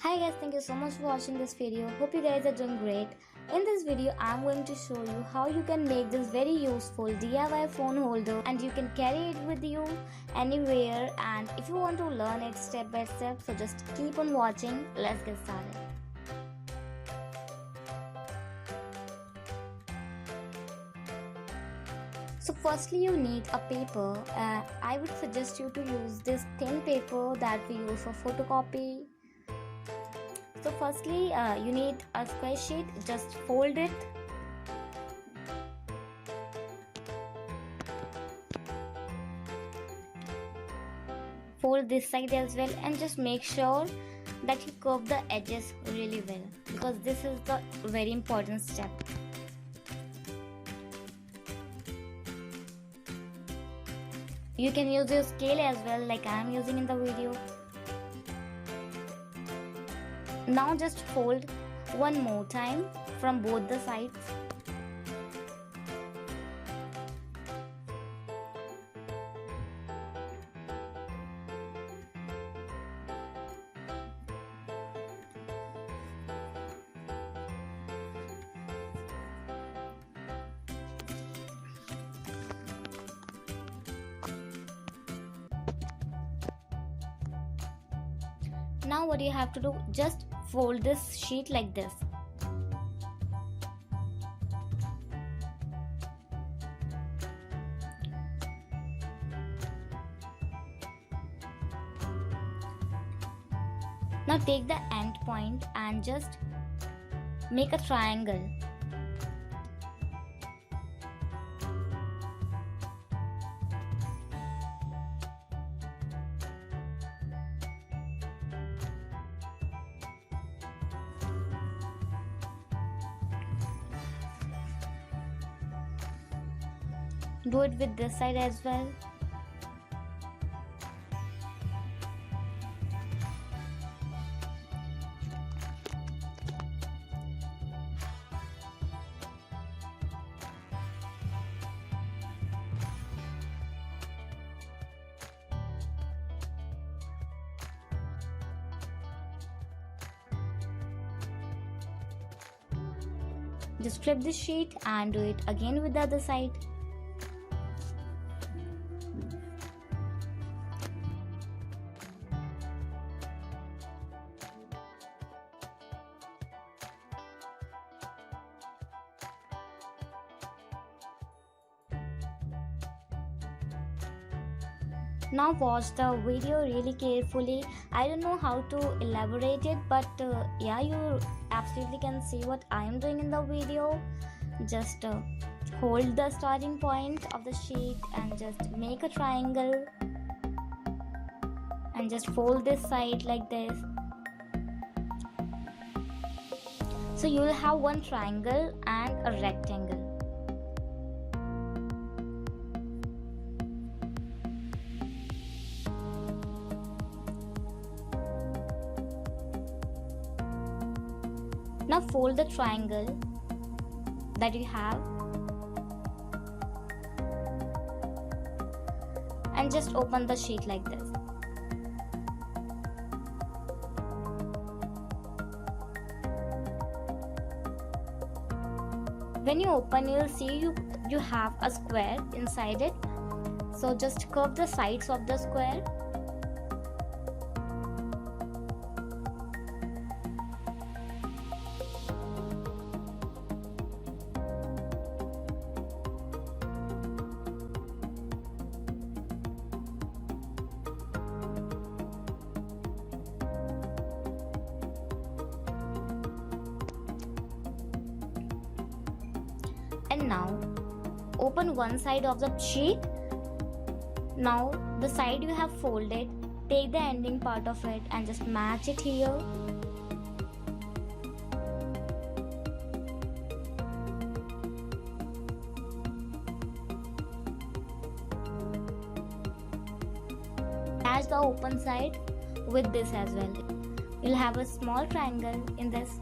Hi guys, thank you so much for watching this video. Hope you guys are doing great. In this video, I'm going to show you how you can make this very useful DIY phone holder and you can carry it with you anywhere, and if you want to learn it step by step, so just keep on watching. Let's get started. So firstly you need a paper. I would suggest you to use this thin paper that we use for photocopy. So firstly you need a square sheet. Just fold it. Fold this side as well, and just make sure that you curve the edges really well, because this is the very important step. You can use your scale as well, like I am using in the video. Now just fold one more time from both the sides. Now what you have to do, just fold this sheet like this. Now take the end point and just make a triangle. Do it with this side as well. Just flip this sheet and do it again with the other side. Now watch the video really carefully. I don't know how to elaborate it, but yeah, you absolutely can see what I am doing in the video. Just hold the starting point of the sheet and just make a triangle and just fold this side like this. So you will have one triangle and a rectangle. Now fold the triangle that you have and just open the sheet like this. When you open, you will see you have a square inside it. So just curve the sides of the square. And now open one side of the sheet. Now the side you have folded, take the ending part of it and just match it here. Match the open side with this as well. You'll have a small triangle in this.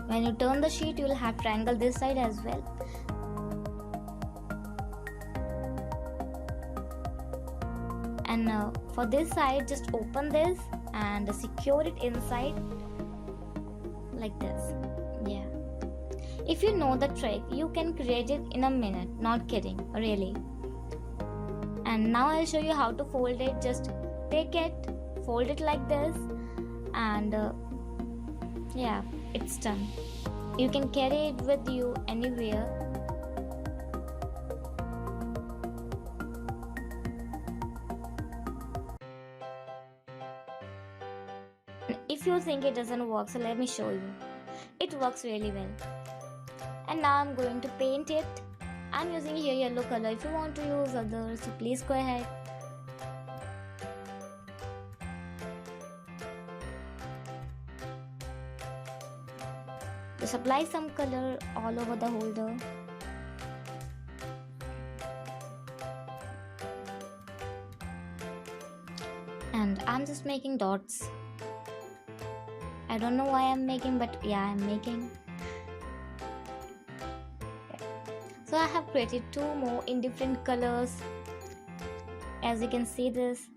When you turn the sheet, you will have triangle this side as well. And for this side, just open this and secure it inside like this. Yeah, if you know the trick, you can create it in a minute, not kidding, really. And now I'll show you how to fold it. Just take it, fold it like this, and yeah, it's done. You can carry it with you anywhere. If you think it doesn't work, so let me show you. It works really well. And now I'm going to paint it. I'm using here yellow color. If you want to use others, so please go ahead. Just apply some color all over the holder. And I'm just making dots. I don't know why I'm making, but yeah, I'm making. So I have created 2 more in different colors, as you can see this.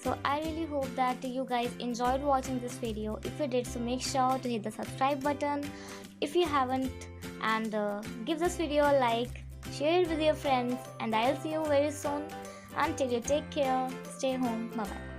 So I really hope that you guys enjoyed watching this video. If you did, so make sure to hit the subscribe button if you haven't, and give this video a like, share it with your friends, and I'll see you very soon. Until you take care, stay home, bye bye.